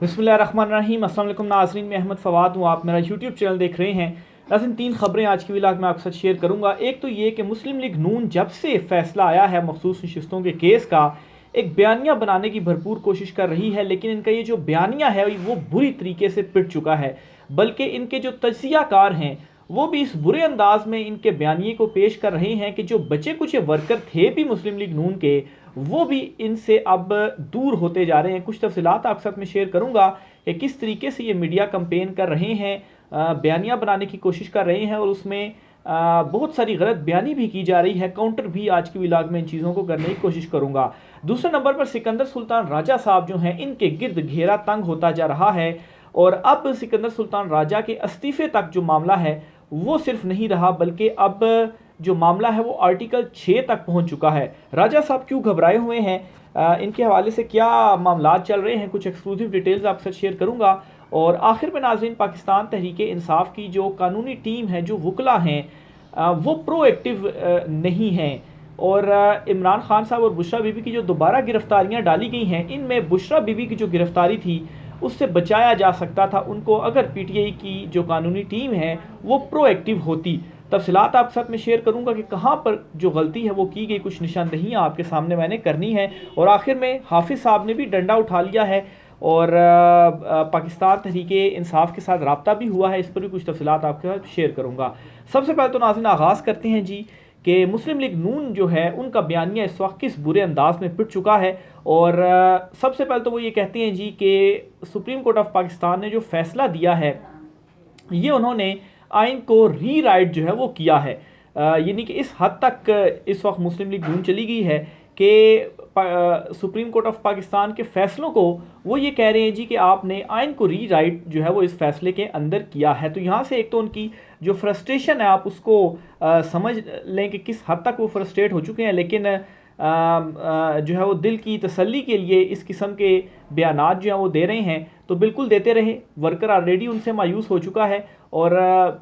बिस्मिल्लाहिर्रहमानिर्रहीम। अस्सलाम वालेकुम नाज़रीन, मैं अहमद फ़वाद हूँ। आप मेरा यूट्यूब चैनल देख रहे हैं। नाज़रीन, 3 ख़बरें आज की व्लॉग में आपके साथ शेयर करूँगा। एक तो ये कि मुस्लिम लीग नून जब से फ़ैसला आया है मखसूस नशिस्तों के केस का, एक बयानिया बनाने की भरपूर कोशिश कर रही है, लेकिन इनका ये जो बयानिया है वो बुरी तरीके से पिट चुका है। बल्कि इनके जो तज्ज़ियाकार हैं वो भी इस बुरे अंदाज में इनके बयानिए को पेश कर रहे हैं कि जो बचे कुछ वर्कर थे भी मुस्लिम लीग नून के, वो भी इनसे अब दूर होते जा रहे हैं। कुछ तफसीलात आपके साथ में शेयर करूंगा कि किस तरीके से ये मीडिया कंपेन कर रहे हैं, बयानिया बनाने की कोशिश कर रहे हैं और उसमें बहुत सारी गलत बयानी भी की जा रही है। काउंटर भी आज की व्लॉग में इन चीज़ों को करने की कोशिश करूंगा। दूसरे नंबर पर सिकंदर सुल्तान राजा साहब जो हैं, इनके गिर्द घेरा तंग होता जा रहा है और अब सिकंदर सुल्तान राजा के इस्तीफे तक जो मामला है वो सिर्फ नहीं रहा, बल्कि अब जो मामला है वो आर्टिकल 6 तक पहुंच चुका है। राजा साहब क्यों घबराए हुए हैं, इनके हवाले से क्या मामला चल रहे हैं, कुछ एक्सक्लूसिव डिटेल्स आपके साथ शेयर करूंगा। और आखिर में नाज़रीन, पाकिस्तान तहरीक इंसाफ की जो कानूनी टीम है, जो वकला हैं, वो प्रोएक्टिव नहीं हैं। और इमरान खान साहब और बुशरा बीबी की जो दोबारा गिरफ्तारियां डाली गई हैं, इनमें बुशरा बीबी की जो गिरफ्तारी थी उससे बचाया जा सकता था उनको, अगर पीटीआई की जो कानूनी टीम है वो प्रोएक्टिव होती। तफसीलात आपके साथ में शेयर करूंगा कि कहाँ पर जो गलती है वो की गई, कुछ निशानदहियाँ आपके सामने मैंने करनी है। और आखिर में हाफिज़ साहब ने भी डंडा उठा लिया है और पाकिस्तान तहरीक इंसाफ के साथ रब्ता भी हुआ है, इस पर भी कुछ तफसीलात आपके साथ शेयर करूँगा। सबसे पहले तो नाज़रीन आगाज़ करते हैं जी कि मुस्लिम लीग नून जो है उनका बयानिया इस वक्त किस बुरे अंदाज में पिट चुका है। और सबसे पहले तो वो ये कहते हैं जी कि सुप्रीम कोर्ट ऑफ पाकिस्तान ने जो फैसला दिया है, ये उन्होंने आइन को री राइट जो है वो किया है। यानी कि इस हद तक इस वक्त मुस्लिम लीग नून चली गई है कि सुप्रीम कोर्ट ऑफ पाकिस्तान के फैसलों को वो ये कह रहे हैं जी कि आपने आइन को री राइट जो है वो इस फैसले के अंदर किया है। तो यहाँ से एक तो उनकी जो फ्रस्ट्रेशन है आप उसको समझ लें कि किस हद तक वो फ्रस्ट्रेट हो चुके हैं। लेकिन जो है वो दिल की तसल्ली के लिए इस किस्म के बयानात जो हैं वो दे रहे हैं, तो बिल्कुल देते रहे। वर्कर ऑलरेडी उनसे मायूस हो चुका है और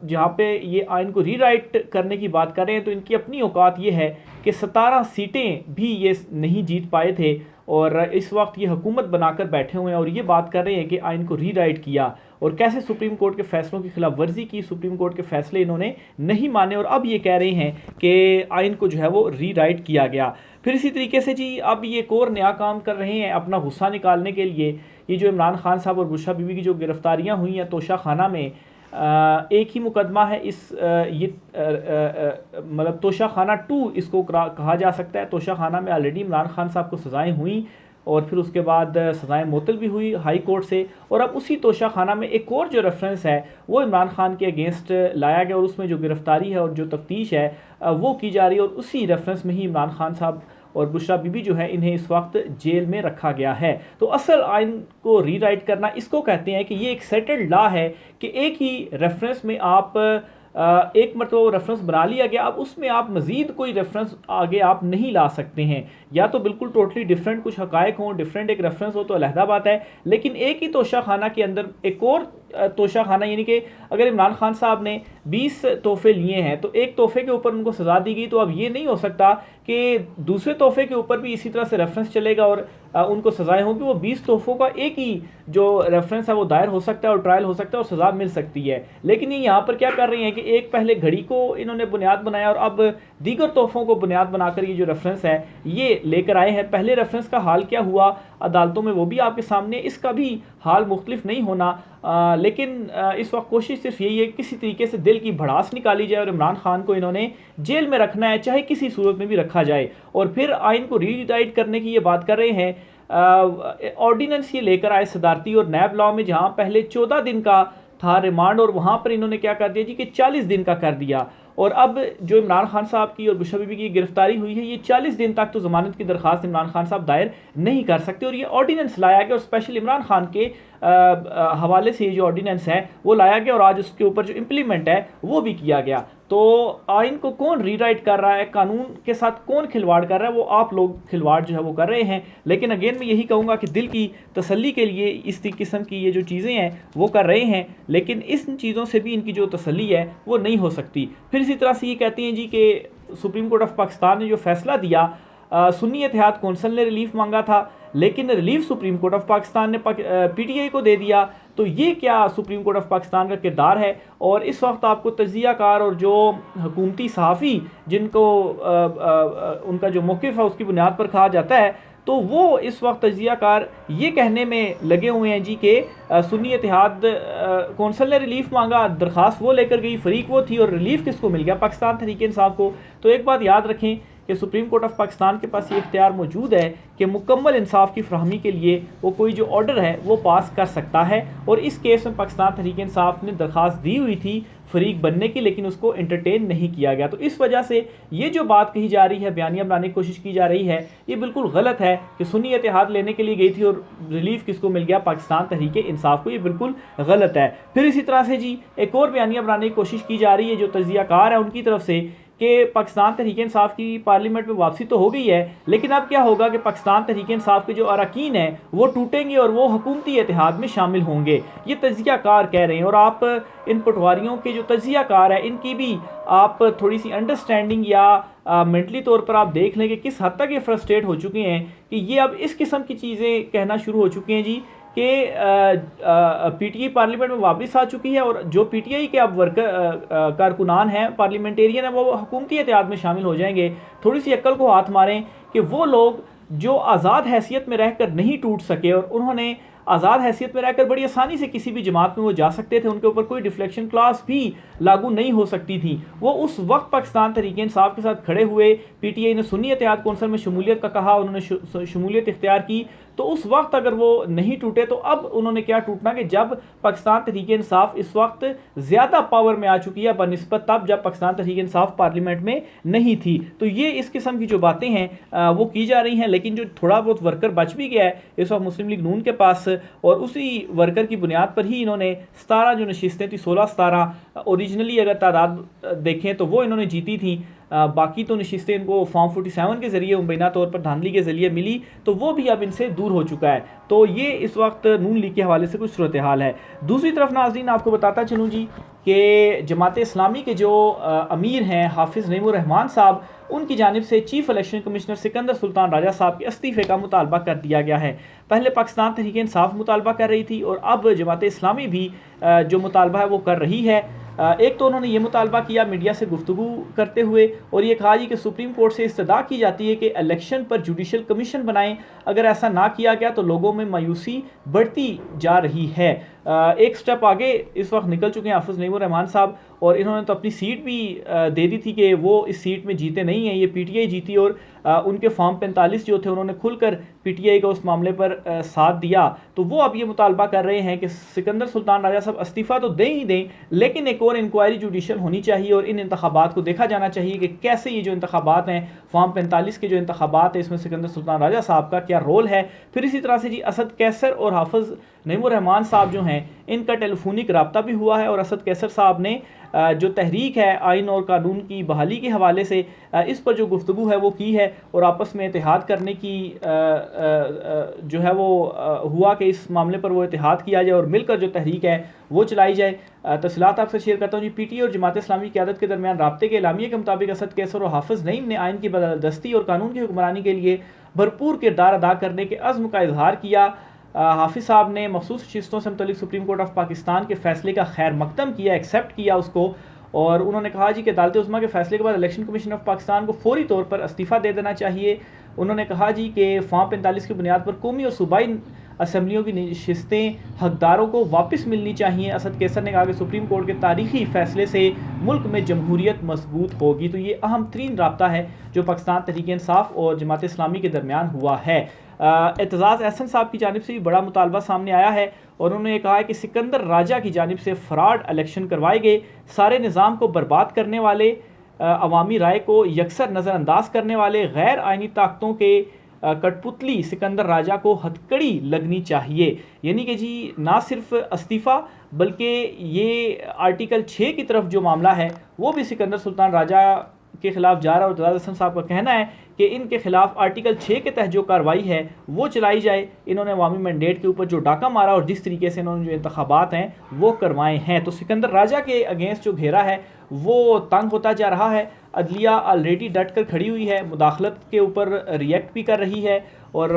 जहाँ पे ये आइन को रीराइट करने की बात कर रहे हैं तो इनकी अपनी औकात ये है कि 17 सीटें भी ये नहीं जीत पाए थे और इस वक्त ये हुकूमत बनाकर बैठे हुए हैं और ये बात कर रहे हैं कि आइन को रीराइट किया और कैसे सुप्रीम कोर्ट के फैसलों की खिलाफ वर्जी की, सुप्रीम कोर्ट के फैसले इन्होंने नहीं माने और अब ये कह रहे हैं कि आइन को जो है वो रीराइट किया गया। फिर इसी तरीके से जी अब ये एक और नया काम कर रहे हैं अपना गुस्सा निकालने के लिए। ये जो इमरान खान साहब और बुशरा बीबी की जो गिरफ्तारियां हुई हैं तोशा खाना में, एक ही मुकदमा है इस ये मतलब तोशा खाना 2 इसको कहा जा सकता है। तोशा खाना में ऑलरेडी इमरान खान साहब को सज़ाएं हुई और फिर उसके बाद सज़ाएं मुअत्तल भी हुई हाई कोर्ट से, और अब उसी तोशा खाना में एक और जो रेफरेंस है वो इमरान खान के अगेंस्ट लाया गया और उसमें जो गिरफ्तारी है और जो तफ्तीश है वो की जा रही है और उसी रेफरेंस में ही इमरान खान साहब और बुशरा बीबी जो है इन्हें इस वक्त जेल में रखा गया है। तो असल आइन को रीराइट करना इसको कहते हैं कि ये एक सेटल्ड लॉ है कि एक ही रेफरेंस में आप एक मतलब वो रेफरेंस बना लिया गया, अब उसमें आप मज़ीद कोई रेफरेंस आगे आप नहीं ला सकते हैं। या तो बिल्कुल टोटली डिफरेंट कुछ हकायक हों, डिफरेंट एक रेफरेंस हो तो अलहदा बात है, लेकिन एक ही तोशा खाना के अंदर एक और तोशा खाना, यानी कि अगर इमरान खान साहब ने 20 तोहफे लिए हैं तो एक तोहफे के ऊपर उनको सज़ा दी गई, तो अब ये नहीं हो सकता कि दूसरे तोहफे के ऊपर भी इसी तरह से रेफरेंस चलेगा और उनको सज़ाएं होंगी। वो 20 तोहफ़ों का एक ही जो रेफरेंस है वो दायर हो सकता है और ट्रायल हो सकता है और सज़ा मिल सकती है। लेकिन ये यहाँ पर क्या कर रही हैं कि एक पहले घड़ी को इन्होंने बुनियाद बनाया और अब दीगर तोहफ़ों को बुनियाद बनाकर ये जो रेफरेंस है ये लेकर आए हैं। पहले रेफरेंस का हाल क्या हुआ अदालतों में वो भी आपके सामने, इसका भी हाल मुख्तलिफ नहीं होना। लेकिन इस वक्त कोशिश सिर्फ यही है किसी तरीके से दिल की भड़ास निकाली जाए और इमरान खान को इन्होंने जेल में रखना है, चाहे किसी सूरत में भी रखा जाए। और फिर आइन को रीराइट करने की ये बात कर रहे हैं। ऑर्डिनेंस ये लेकर आए सदारती और नैब लॉ में, जहाँ पहले 14 दिन का था रिमांड और वहाँ पर इन्होंने क्या कर दिया जी कि 40 दिन का कर दिया। और अब जो इमरान खान साहब की और बुशरा बीबी की गिरफ्तारी हुई है, ये 40 दिन तक तो ज़मानत की दरख्वास्त इमरान खान साहब दायर नहीं कर सकते और ये ऑर्डिनेंस लाया गया और स्पेशल इमरान खान के हवाले से ये जो ऑर्डिनेंस है वो लाया गया और आज उसके ऊपर जो इम्प्लीमेंट है वो भी किया गया। तो आइन को कौन रीराइट कर रहा है, कानून के साथ कौन खिलवाड़ कर रहा है, वो आप लोग खिलवाड़ जो है वो कर रहे हैं। लेकिन अगेन मैं यही कहूँगा कि दिल की तसल्ली के लिए इस किस्म की ये जो चीज़ें हैं वो कर रहे हैं, लेकिन इस चीज़ों से भी इनकी जो तसल्ली है वो नहीं हो सकती। फिर इसी तरह से ये कहते हैं जी कि सुप्रीम कोर्ट ऑफ पाकिस्तान ने जो फैसला दिया, सुन्नी इत्तेहाद कौंसिल ने रिलीफ मांगा था, लेकिन relief supreme court of Pakistan ने PTI को दे दिया। तो ये क्या सुप्रीम कोर्ट ऑफ पाकिस्तान का किरदार है? और इस वक्त आपको तज्ज़ियाकार और जो हुकूमती सहाफ़ी जिनको उनका जो मौक़िफ़ है उसकी बुनियाद पर कहा जाता है, तो वो इस वक्त तज्ज़ियाकार ये कहने में लगे हुए हैं जी कि सुन्नी इत्तेहाद कौंसल ने रिलीफ मांगा, दरख्वास्त वो लेकर गई, फ़रीक वो थी, और रिलीफ किसको मिल गया? पाकिस्तान तहरीक इंसाफ को। तो एक बात याद रखें कि सुप्रीम कोर्ट ऑफ पाकिस्तान के पास ये इख्तियार मौजूद है कि मुकम्मल इंसाफ की फराहमी के लिए वो कोई जो ऑर्डर है वो पास कर सकता है। और इस केस में पाकिस्तान तहरीक इंसाफ ने दरख्वास्त दी हुई थी फ़रीक बनने की, लेकिन उसको एंटरटेन नहीं किया गया। तो इस वजह से ये जो बात कही जा रही है, बयानिया बनाने की कोशिश की जा रही है, ये बिल्कुल गलत है कि सुन्नी इत्तेहाद लेने के लिए गई थी और रिलीफ किसको मिल गया? पाकिस्तान तहरीक इंसाफ को। ये बिल्कुल गलत है। फिर इसी तरह से जी एक और बयानिया बनाने की कोशिश की जा रही है जो तज्ज़ियाकार है उनकी तरफ से कि पाकिस्तान तहरीक इंसाफ की पार्लियामेंट में वापसी तो हो गई है, लेकिन अब क्या होगा कि पाकिस्तान तहरीक इंसाफ के जो अरकान हैं वो टूटेंगे और वो हुकूमती इत्तेहाद में शामिल होंगे। ये तज्ज़ियाकार कह रहे हैं। और आप इन पटवारियों के जो तज्ज़ियाकार हैं इनकी भी आप थोड़ी सी अंडरस्टैंडिंग या मेंटली तौर पर आप देख लें कि किस हद तक ये फ्रस्ट्रेट हो चुके हैं कि ये अब इस किस्म की चीज़ें कहना शुरू हो चुके हैं जी कि PTI पार्लियामेंट में वापस आ चुकी है और जो PTI के अब वर्कर कारकुनान हैं, पार्लियामेंटेरियन हैं, वो हुकूमती इत्तेहाद में शामिल हो जाएंगे। थोड़ी सी अक्ल को हाथ मारें कि वो लोग जो आज़ाद हैसियत में रहकर नहीं टूट सके और उन्होंने आज़ाद हैसियत में रहकर बड़ी आसानी से किसी भी जमात में वो जा सकते थे, उनके ऊपर कोई डिफ्लेक्शन क्लास भी लागू नहीं हो सकती थी, वो उस वक्त पाकिस्तान तहरीक इंसाफ के साथ खड़े हुए। PTI ने सुन्नी इत्तेहाद कौंसल में शमूलियत का कहा, उन्होंने शमूलियत इख्तियार की। तो उस वक्त अगर वो नहीं टूटे तो अब उन्होंने क्या टूटना कि जब पाकिस्तान तहरीक इंसाफ इस वक्त ज़्यादा पावर में आ चुकी है बनिस्बत तब जब पाकिस्तान तहरीक इंसाफ पार्लियामेंट में नहीं थी। तो ये इस किस्म की जो बातें हैं वो की जा रही हैं। लेकिन जो थोड़ा बहुत वर्कर बच भी गया है इस वक्त मुस्लिम लीग नून के पास, और उसी वर्कर की बुनियाद पर ही इन्होंने 17 जो नशिस्तें थी, 16-17 ओरिजिनली अगर तादाद देखें तो वो इन्होंने जीती थी। बाकी तो नशिस्तें इनको फॉर्म 47 के ज़रिए मुबैना तौर पर धांधली के ज़रिए मिली, तो वो भी अब इनसे दूर हो चुका है। तो ये इस वक्त नून लीग के हवाले से कुछ सूरत हाल है। दूसरी तरफ नाज़रीन आपको बताता चलूँ जी कि जमात इस्लामी के जो अमीर हैं हाफिज़ नईमुर रहमान साहब, उनकी जानिब से chief election commissioner Sikandar Sultan Raja साहब के इस्तीफ़े का मुतालबा कर दिया गया है। पहले पाकिस्तान तहरीक इंसाफ मुतालबा कर रही थी और अब जमात इस्लामी भी जो मुतालबा है वो कर रही है। एक तो उन्होंने ये मुतालबा किया मीडिया से गुफ्तगू करते हुए और ये कहा जी कि सुप्रीम कोर्ट से इस्तदा की जाती है कि इलेक्शन पर जुडिशल कमीशन बनाएं, अगर ऐसा ना किया गया तो लोगों में मायूसी बढ़ती जा रही है। एक स्टेप आगे इस वक्त निकल चुके हैं हाफिज़ नईमुर रहमान साहब, और इन्होंने तो अपनी सीट भी दे दी थी कि वो इस सीट में जीते नहीं हैं, ये PTI जीती और उनके फॉर्म 45 जो थे उन्होंने खुलकर PTI का उस मामले पर साथ दिया। तो वो अब ये मुतालबा कर रहे हैं कि सिकंदर सुल्तान राजा साहब इस्तीफ़ा तो दें ही दें, लेकिन एक और इंक्वायरी जुडिशल होनी चाहिए और इन इंतखाबात को देखा जाना चाहिए कि कैसे ये जो इंतखाबात हैं, फॉर्म 45 के जो इंतखाबात है, इसमें सिकंदर सुल्तान राजा साहब का क्या रोल है। फिर इसी तरह से जी असद कैसर और हाफिज़ नईमुर रहमान साहब जो हैं इनका टेलीफोनिक रब्ता भी हुआ है और असद कैसर साहब ने जो तहरीक है आइन और कानून की बहाली के हवाले से इस पर जो गुफ्तगू है वो की है और आपस में इत्तेहाद करने की जो है वो हुआ कि इस मामले पर वो इत्तेहाद किया जाए और मिलकर जो तहरीक है वो चलाई जाए। तफसीलात आपसे शेयर करता हूँ जी। PTI और जमात इस्लामी की क़यादत के दरमियान राब्ते के एलामिये के मुताबिक असद कैसर और हाफिज़ नईम ने आइन की बलदस्ती और कानून की हुक्मरानी के लिए भरपूर किरदार अदा करने के अज़्म का इजहार किया। हाफिज़ साहब ने मखसूस नशिस्तों से मुतल्लिक़ सुप्रीम कोर्ट ऑफ पाकिस्तान के फ़ैसले का खैर मकदम किया, एक्सेप्ट किया उसको, और उन्होंने कहा जी कि अदालत उज़्मा के फ़ैसले के बाद इलेक्शन कमीशन ऑफ पाकिस्तान को फौरी तौर पर इस्तीफ़ा दे देना चाहिए। उन्होंने कहा जी कि फॉर्म 45 की बुनियाद पर कौमी और सूबाई असम्बलियों की नशिस्तें हकदारों को वापस मिलनी चाहिए। असद कैसर ने कहा कि सुप्रीम कोर्ट के तारीखी फ़ैसले से मुल्क में जमहूरियत मजबूत होगी। तो ये अहम तरीन राब्ता है जो पाकिस्तान तहरीक इंसाफ और जमात इस्लामी के दरमियान हुआ है। एतजाज़ एहसन साहब की जानिब से भी बड़ा मुतालबा सामने आया है और उन्होंने कहा है कि सिकंदर राजा की जानिब से फ्रॉड इलेक्शन करवाए गए, सारे निज़ाम को बर्बाद करने वाले, अवामी राय को यकसर नज़रअंदाज करने वाले गैर आइनी ताकतों के कठपुतली सिकंदर राजा को हथकड़ी लगनी चाहिए। यानी कि जी ना सिर्फ इस्तीफ़ा बल्कि ये आर्टिकल 6 की तरफ जो मामला है वो भी सिकंदर सुल्तान राजा के खिलाफ जा रहा है। और एतजाज़ एहसन साहब का कहना है कि इनके खिलाफ आर्टिकल 6 के तहत जो कार्रवाई है वो चलाई जाए। इन्होंने अवामी मैंडेट के ऊपर जो डाका मारा और जिस तरीके से इन्होंने जो इंतखाबात हैं वो करवाए हैं, तो सिकंदर राजा के अगेंस्ट जो घेरा है वो तंग होता जा रहा है। अदलिया ऑलरेडी डट कर खड़ी हुई है, मुदाखलत के ऊपर रिएक्ट भी कर रही है और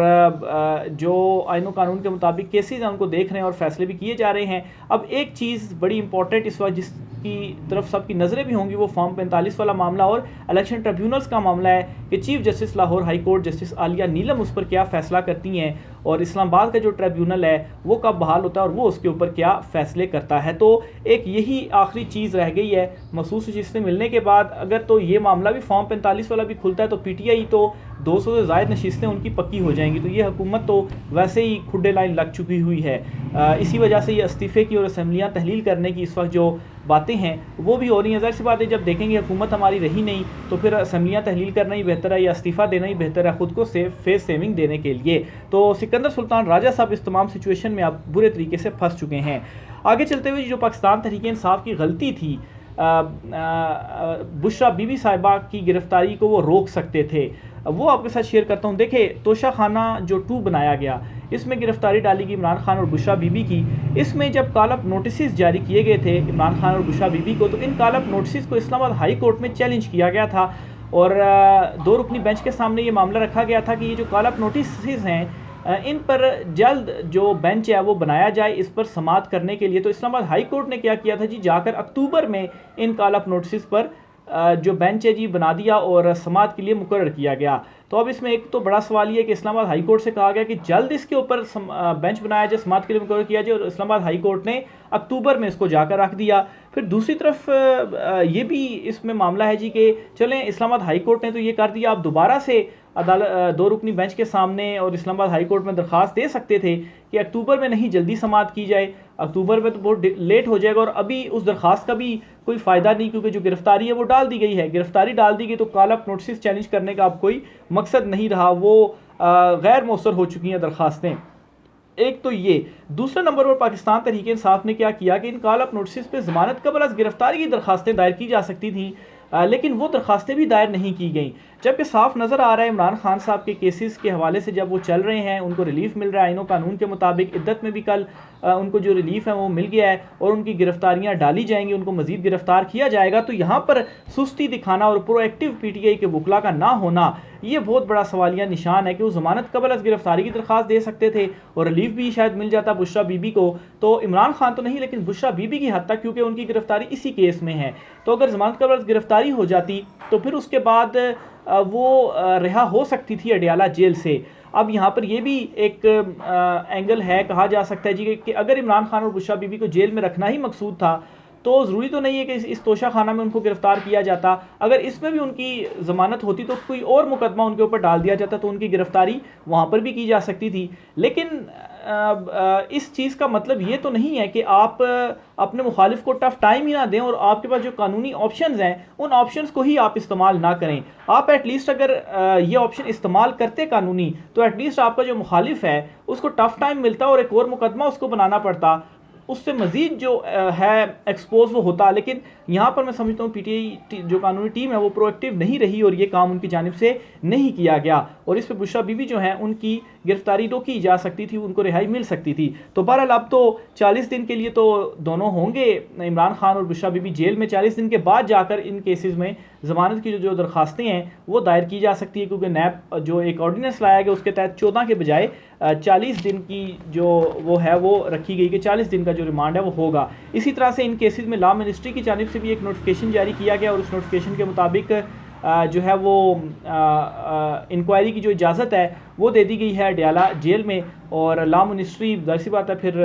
जो आईन कानून के मुताबिक केसेस हैं उनको देख रहे हैं और फैसले भी किए जा रहे हैं। अब एक चीज़ बड़ी इंपॉर्टेंट इस वक्त जिसकी तरफ सबकी नज़रें भी होंगी वो फॉर्म 45 वाला मामला और इलेक्शन ट्रिब्यूनल्स का मामला है कि chief justice Lahore high court justice Aliya Neelam उस पर क्या फ़ैसला करती हैं और इस्लामाबाद का जो ट्रिब्यूनल है वो कब बहाल होता है और वो उसके ऊपर क्या फ़ैसले करता है। तो एक यही आखिरी चीज़ रह गई है। मखसूस नशिस्तें मिलने के बाद अगर तो ये मामला भी फॉर्म 45 वाला भी खुलता है तो PTI तो 200 से ज़ायद नशिस्तें उनकी पक्की हो जाएंगी। तो ये हुकूमत तो वैसे ही खुड्डे लाइन लग चुकी हुई है। इसी वजह से ये इस्तीफ़े की और असम्बलियाँ तहलील करने की इस वक्त जो बातें हैं वो भी हो रही हैं। ज़ाहिर सी बात है जब देखेंगे हुकूमत हमारी रही नहीं तो फिर असम्बलियाँ तहलील करना ही बेहतर है या इस्तीफ़ा देना ही बेहतर है ख़ुद को फेस सेविंग देने के लिए। तो सिकंदर सुल्तान राजा साहब इस तमाम सिचुएशन में आप बुरे तरीके से फंस चुके हैं। आगे चलते हुए जो पाकिस्तान तहरीक इंसाफ की गलती थी, बुशरा बीबी साहिबा की गिरफ्तारी को वो रोक सकते थे, वो आपके साथ शेयर करता हूँ। देखिए तोशा खाना जो 2 बनाया गया इसमें गिरफ्तारी डाली गई इमरान खान और बुशरा बीबी की। इसमें जब कॉल-अप नोटिस जारी किए गए थे इमरान खान और बुशरा बीबी को, तो इन कॉल-अप नोटिस को इस्लामाबाद हाई कोर्ट में चैलेंज किया गया था और 2 रुकनी बेंच के सामने ये मामला रखा गया था कि ये जो कॉल-अप नोटिस हैं इन पर जल्द जो बेंच है वो बनाया जाए इस पर समाअत करने के लिए। तो इस्लामाबाद हाई कोर्ट ने क्या किया था जी, जाकर अक्टूबर में इन कॉल-अप नोटिस पर जो बेंच है जी बना दिया और समाअत के लिए मुकर्रर किया गया। तो अब इसमें एक तो बड़ा सवाल ये है कि इस्लामाबाद हाई कोर्ट से कहा गया कि जल्द इसके ऊपर बेंच बनाया जाए, समाअत के लिए मुकर्रर किया जाए, और इस्लामाबाद हाई कोर्ट ने अक्टूबर में इसको जाकर रख दिया। फिर दूसरी तरफ ये भी इसमें मामला है जी कि चलें इस्लामाबाद हाई कोर्ट ने तो ये कर दिया, आप दोबारा से अदालत 2 रुकनी बेंच के सामने और इस्लामाबाद हाई कोर्ट में दरख्वास्त दे सकते थे कि अक्टूबर में नहीं जल्दी समाअत की जाए, अक्टूबर में तो बहुत लेट हो जाएगा और अभी उस दरख्वास्त का भी कोई फ़ायदा नहीं क्योंकि जो गिरफ्तारी है वो डाल दी गई है। गिरफ्तारी डाल दी गई तो कॉल-अप नोटिस चैलेंज करने का अब कोई मकसद नहीं रहा, वो गैर मौसर हो चुकी हैं दरख्वास्तें। एक तो ये, दूसरे नंबर पर पाकिस्तान तहरीक इंसाफ ने क्या किया कि इन कॉल-अप नोटिस पे ज़मानत कबल अज़ गिरफ्तारी की दरख्वास्तें दायर की जा सकती थी, लेकिन वो दरख्वास्तें भी दायर नहीं की गई, जबकि साफ नज़र आ रहा है इमरान खान साहब के केसेस के हवाले से जब वो चल रहे हैं उनको रिलीफ मिल रहा है आईनो कानून के मुताबिक। इद्दत में भी कल उनको जो रिलीफ है वो मिल गया है और उनकी गिरफ्तारियां डाली जाएंगी, उनको मज़ीद गिरफ्तार किया जाएगा। तो यहाँ पर सुस्ती दिखाना और प्रोएक्टिव PTI के वकला का ना होना ये बहुत बड़ा सवालिया निशान है कि वो ज़मानत कबल अज़ गिरफ्तारी की दरख्वास्त दे सकते थे और रिलीफ भी शायद मिल जाता बुशरा बीबी को। तो इमरान खान तो नहीं लेकिन बुशरा बीबी की हद तक, क्योंकि उनकी गिरफ्तारी इसी केस में है। तो अगर ज़मानत कबल अज़ गिरफ्तारी हो जाती तो फिर उसके बाद वो रिहा हो सकती थी अडियाला जेल से। अब यहाँ पर ये भी एक एंगल है, कहा जा सकता है जी कि अगर इमरान खान और बुशरा बीबी को जेल में रखना ही मकसूद था तो ज़रूरी तो नहीं है कि इस तोशा खाना में उनको गिरफ्तार किया जाता। अगर इसमें भी उनकी ज़मानत होती तो कोई और मुकदमा उनके ऊपर डाल दिया जाता तो उनकी गिरफ्तारी वहाँ पर भी की जा सकती थी। लेकिन इस चीज़ का मतलब ये तो नहीं है कि आप अपने मुखालिफ को टफ टाइम ही ना दें और आपके पास जो कानूनी ऑप्शंस हैं उन ऑप्शंस को ही आप इस्तेमाल ना करें। आप एटलीस्ट अगर ये ऑप्शन इस्तेमाल करते कानूनी तो एटलीस्ट आपका जो मुखालिफ है उसको टफ टाइम मिलता और एक और मुकदमा उसको बनाना पड़ता, उससे मज़ीद जो है एक्सपोज वो होता। लेकिन यहाँ पर मैं समझता हूँ PTI जो कानूनी टीम है वो प्रोएक्टिव नहीं रही और ये काम उनकी जानिब से नहीं किया गया और इस पर बुशरा बीबी जो हैं उनकी गिरफ्तारी रोकी जा सकती थी, उनको रिहाई मिल सकती थी। तो बहरहाल अब तो 40 दिन के लिए तो दोनों होंगे इमरान खान और बुशरा बीबी जेल में। 40 दिन के बाद जाकर इन केसेस में ज़मानत की जो दरख्वास्तें हैं वो दायर की जा सकती है, क्योंकि नैब जो एक ऑर्डिनेंस लाया गया उसके तहत 14 के बजाय 40 दिन की जो वो है वो रखी गई कि 40 दिन का जो रिमांड है वो होगा। इसी तरह से इन केसेस में लॉ मिनिस्ट्री की जानिब से भी एक नोटिफिकेशन जारी किया गया और उस नोटिफिकेशन के मुताबिक जो है वो इंक्वायरी की जो इजाज़त है वो दे दी गई है अडियाला जेल में। और लॉ मिनिस्ट्री जाहिर सी बात है फिर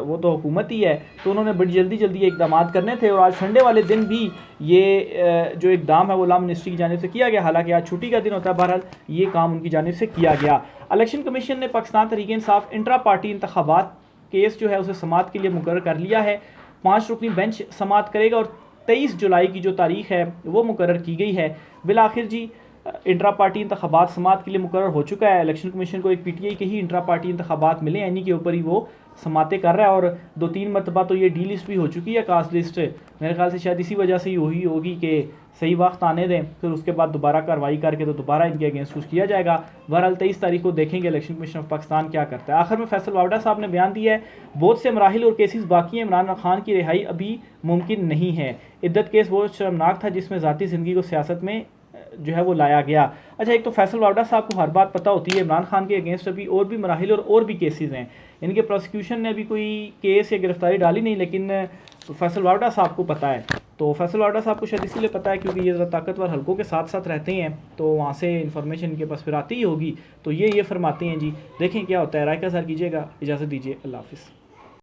वो तो हुकूमत ही है, तो उन्होंने बड़ी जल्दी इकदाम करने थे और आज संडे वाले दिन भी ये जो इकदाम है वो लॉ मिनिस्ट्री की जानिब से किया गया, हालांकि आज छुट्टी का दिन होता है। बहरहाल ये काम उनकी जानिब से किया गया। इलेक्शन कमीशन ने पाकिस्तान तहरीक इंसाफ इंट्रा पार्टी इंतखाबात केस जो है उसे समाअत के लिए मुकर्रर कर लिया है। 5 रुकनी बेंच समाअत करेगा और 23 जुलाई की जो तारीख है वो मुकर्रर की गई है। बिलाखिर जी इंट्रा पार्टी इंतखाबात समाअत के लिए मुकर्रर हो चुका है। इलेक्शन कमीशन को एक PTI के ही इंट्रा पार्टी इंतखाबात मिले, यानी के ऊपर ही वो समातें कर रहा है और 2-3 मरतबा तो ये डी लिस्ट भी हो चुकी है, कास्ट लिस्ट। मेरे ख्याल से शायद इसी वजह से ही हुई होगी कि सही वक्त आने दें, फिर उसके बाद दोबारा कार्रवाई करके तो दोबारा इनके अगेंस्ट कुछ किया जाएगा। बहरहाल 23 तारीख को देखेंगे इलेक्शन कमीशन ऑफ पाकिस्तान क्या करता है। आखिर में फैसल वावडा साहब ने बयान दिया है, बहुत से मराहिल और केसेस बाकी हैं, इमरान खान की रिहाई अभी मुमकिन नहीं है। इद्दत केस बहुत शर्मनाक था जिसमें ज़ाती ज़िंदगी को सियासत में जो है वो लाया गया। अच्छा, एक तो फैसल वावडा साहब को हर बात पता होती है, इमरान खान के अगेंस्ट अभी और भी मराहिल और भी केसेस हैं। इनके प्रोसिक्यूशन ने अभी कोई केस या गिरफ्तारी डाली नहीं, लेकिन फैसल वावडा साहब को पता है। तो फैसल वावडा साहब को शायद इसीलिए पता है क्योंकि ये ज़रा ताकतवर हलकों के साथ साथ रहते हैं, तो वहाँ से इन्फॉर्मेशन इनके पास फिर आती ही होगी। तो ये फरमाते हैं जी, देखें क्या होता है। राय का सर कीजिएगा, इजाज़त दीजिए, अल्लाह हाफ़िज़।